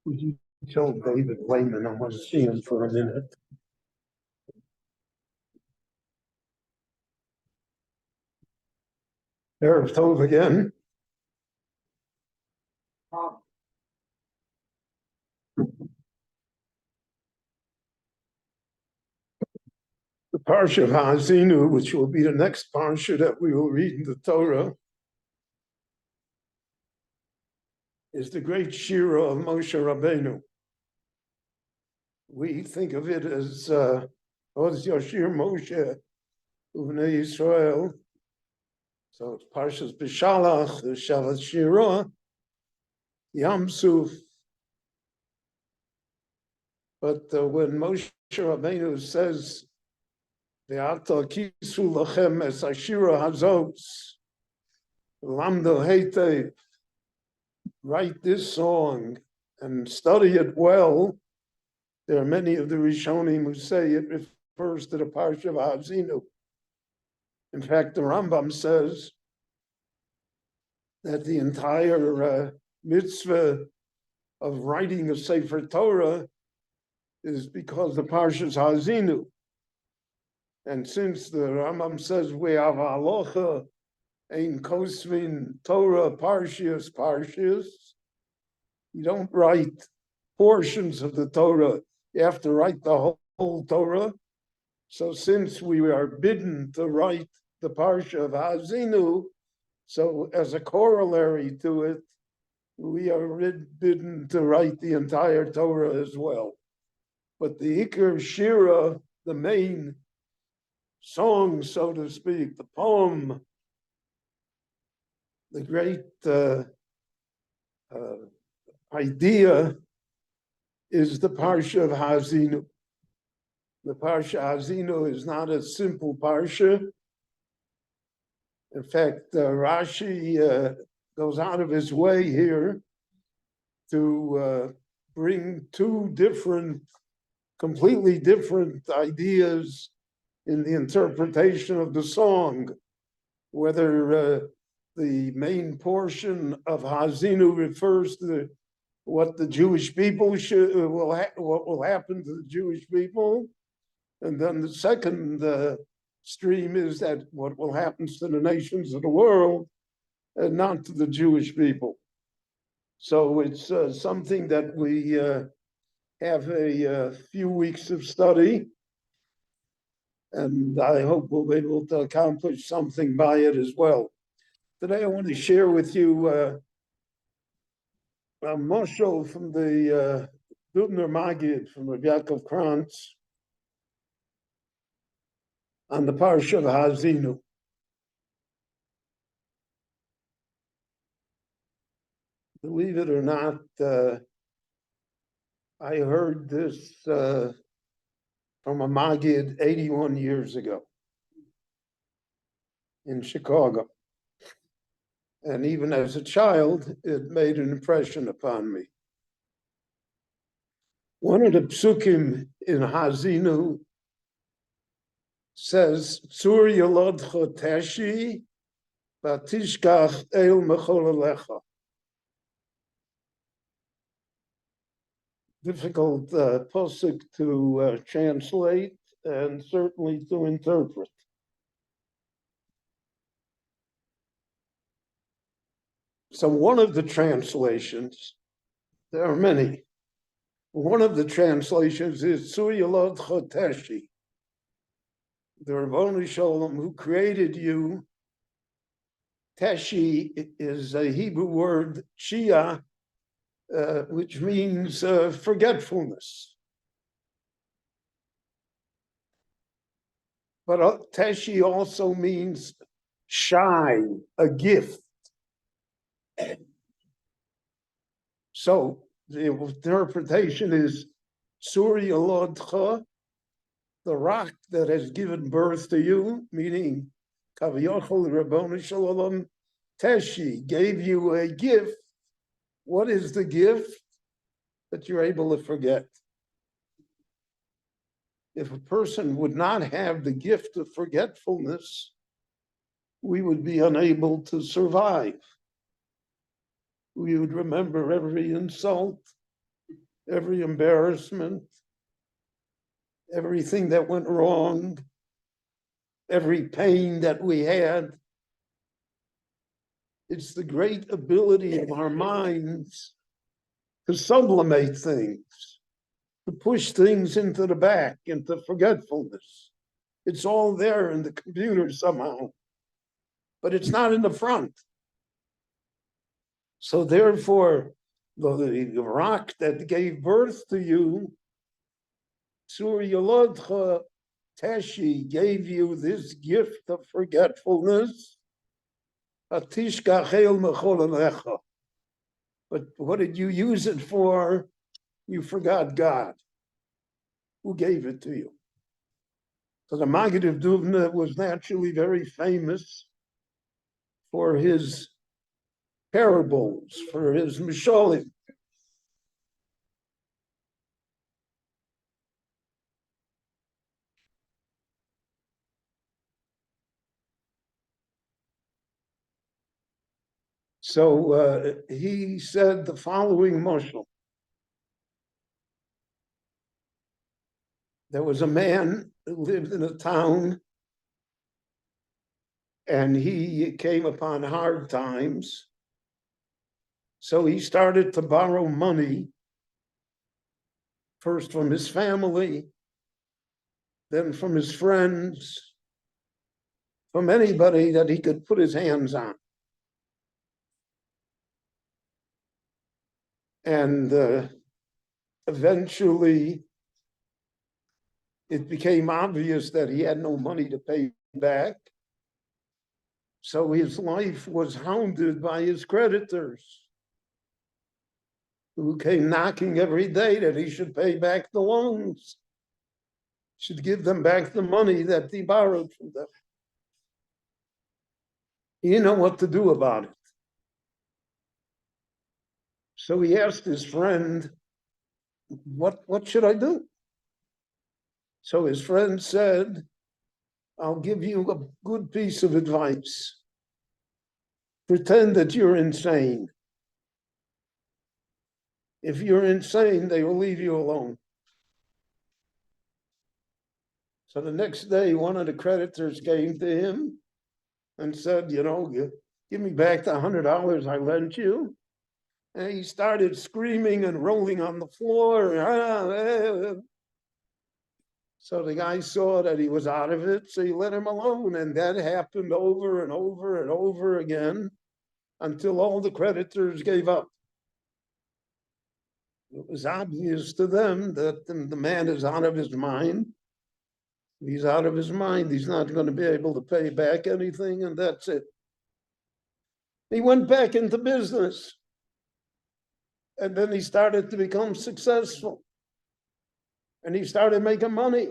Would you tell David Wayman I want to see him for a minute? Erev Tov again. The Parsha of Ha'azinu, which will be the next Parsha that we will read in the Torah, is the great Shiur of Moshe Rabbeinu. We think of it as Oz Yashir Moshe Uvnei Yisrael. So it's Parshas B'Shalach, the Shabbat Shirah, Yam Suf. But when Moshe Rabbeinu says, "Ve'ata kisu lachem es Ashira hazot, lamdo heitev," write this song and study it well. There are many of the Rishonim who say it refers to the Parsha of Ha'azinu. In fact, the Rambam says that the entire mitzvah of writing a Sefer Torah is because the Parsha is Ha'azinu. And since the Rambam says we have halacha ein kosvin Torah parshas, you don't write portions of the Torah. You have to write the whole Torah. So since we are bidden to write the Parsha of Ha'azinu, so as a corollary to it, we are bidden to write the entire Torah as well. But the Ikar Shira, the main song, so to speak, the poem, the great idea is the Parsha of Ha'azinu. The Parsha Ha'azinu is not a simple Parsha. In fact, Rashi goes out of his way here to bring two completely different ideas in the interpretation of the song, whether the main portion of Ha'azinu refers to what the Jewish people what will happen to the Jewish people, and then the second stream is that what will happen to the nations of the world, and not to the Jewish people. So it's something that we have a few weeks of study, and I hope we'll be able to accomplish something by it as well. Today I want to share with you a moshel from the Dubner Magid from Rabbi Yaakov Krantz on the Parsha of Ha'azinu. Believe it or not, I heard this from a Magid 81 years ago in Chicago. And even as a child, it made an impression upon me. One of the psukim in Ha'azinu says, "Tzur yolodcha teshi, v'tishkach el mecholalecha." Difficult pasuk to translate and certainly to interpret. So one of the translations, there are many, one of the translations is Tzur yolodcha teshi. The Rabbanu Shalom who created you, Teshi is a Hebrew word, Shia, which means forgetfulness. But Teshi also means shy, a gift. So the interpretation is Tzur yolodcha the rock that has given birth to you, meaning Kaviyachol Rabboni Shalom Teshi, gave you a gift. What is the gift? That you're able to forget. If a person would not have the gift of forgetfulness, we would be unable to survive. We would remember every insult, every embarrassment, everything that went wrong, every pain that we had. It's the great ability of our minds to sublimate things, to push things into the back, into forgetfulness. It's all there in the computer somehow, but it's not in the front. So therefore, the rock that gave birth to you, Sur Yolodcha Teshi, gave you this gift of forgetfulness. But what did you use it for? You forgot God, who gave it to you. So the Maggid of Dubna was naturally very famous for his parables, for his mishalim. So he said the following mashal. There was a man who lived in a town, and he came upon hard times. So he started to borrow money, first from his family, then from his friends, from anybody that he could put his hands on. And eventually, it became obvious that he had no money to pay back. So his life was hounded by his creditors, who came knocking every day that he should pay back the loans, should give them back the money that he borrowed from them. He didn't know what to do about it. So he asked his friend, what should I do? So his friend said, I'll give you a good piece of advice. Pretend that you're insane. If you're insane, they will leave you alone. So the next day, one of the creditors came to him and said, give me back the $100 I lent you. And he started screaming and rolling on the floor. So the guy saw that he was out of it, so he let him alone. And that happened over and over and over again until all the creditors gave up. It was obvious to them that the man is out of his mind. He's out of his mind. He's not going to be able to pay back anything, and that's it. He went back into business. And then he started to become successful. And he started making money.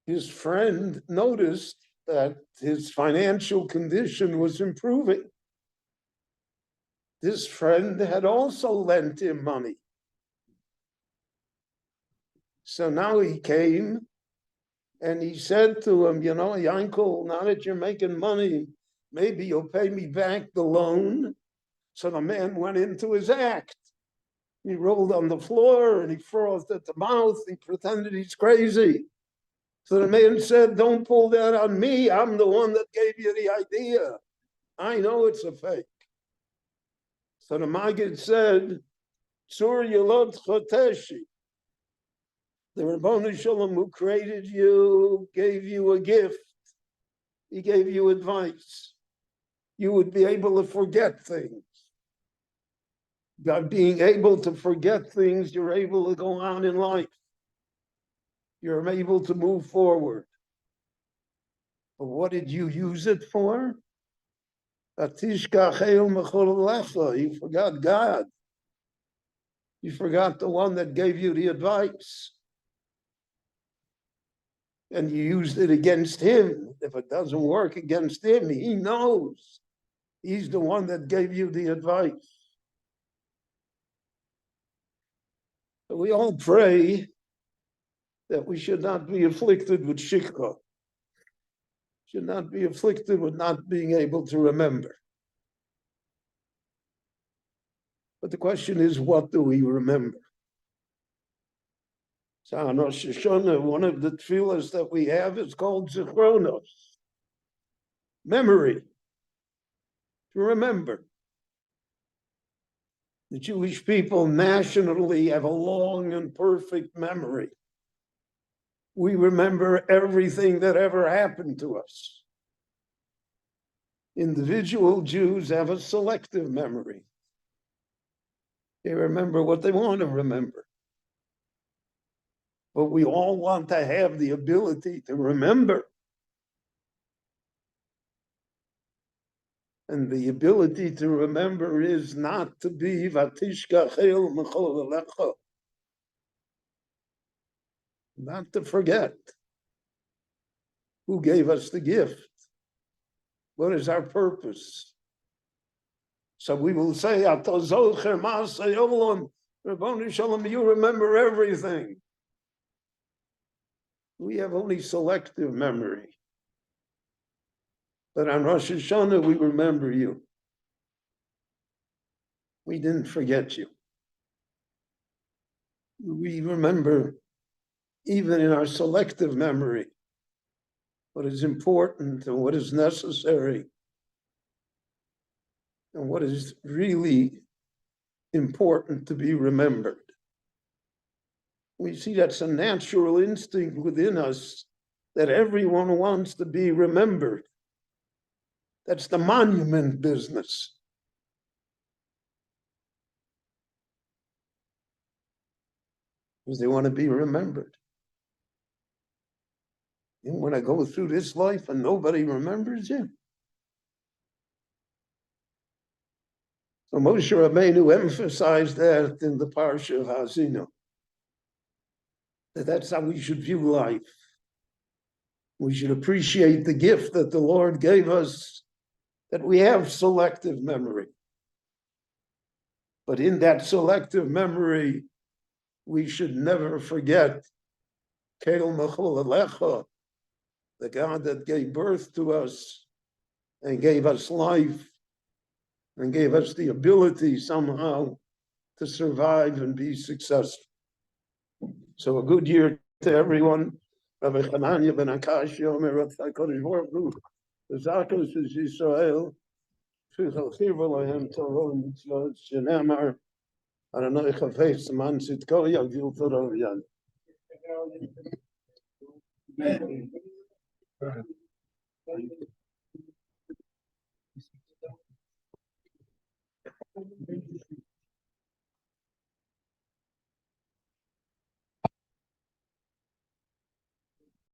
His friend noticed that his financial condition was improving. This friend had also lent him money. So now he came and he said to him, Yankel, now that you're making money, maybe you'll pay me back the loan. So the man went into his act. He rolled on the floor and he frothed at the mouth. He pretended he's crazy. So the man said, don't pull that on me. I'm the one that gave you the idea. I know it's a fake. So the Maggid said, Tzur Yelod Choteshi. The Rabboni Shalom who created you gave you a gift. He gave you advice. You would be able to forget things. By being able to forget things, you're able to go on in life. You're able to move forward. But what did you use it for? You forgot God. You forgot the one that gave you the advice. And you used it against him. If it doesn't work against him, he knows. He's the one that gave you the advice. So we all pray that we should not be afflicted with shikha, should not be afflicted with not being able to remember. But the question is, what do we remember? So on Rosh Hashanah, one of the tefillahs that we have is called Zichronos, memory, to remember. The Jewish people nationally have a long and perfect memory. We remember everything that ever happened to us. Individual Jews have a selective memory. They remember what they want to remember. But we all want to have the ability to remember. And the ability to remember is not to be vatishkachel mechol alecha. Not to forget who gave us the gift. What is our purpose? So we will say, Rabboni Shalom, you remember everything. We have only selective memory. But on Rosh Hashanah, we remember you. We didn't forget you. We remember, even in our selective memory, what is important and what is necessary and what is really important to be remembered. We see that's a natural instinct within us that everyone wants to be remembered. That's the monument business. Because they want to be remembered. You want to go through this life and nobody remembers you? So Moshe Rabbeinu emphasized that in the Parsha of Haazinu, that that's how we should view life. We should appreciate the gift that the Lord gave us, that we have selective memory. But in that selective memory, we should never forget Kel Mechol Alecha, the God that gave birth to us and gave us life and gave us the ability somehow to survive and be successful. So a good year to everyone. Rabbi Chananya ben Akash, Yomer Rav HaKadosh Baruch Hu, the Zakos is Yisrael, Fichal Chirva Lahem Torah Mitzvot, Shenamar, Adonai Chafetz Man Tzidko Yagdil Torah Yan.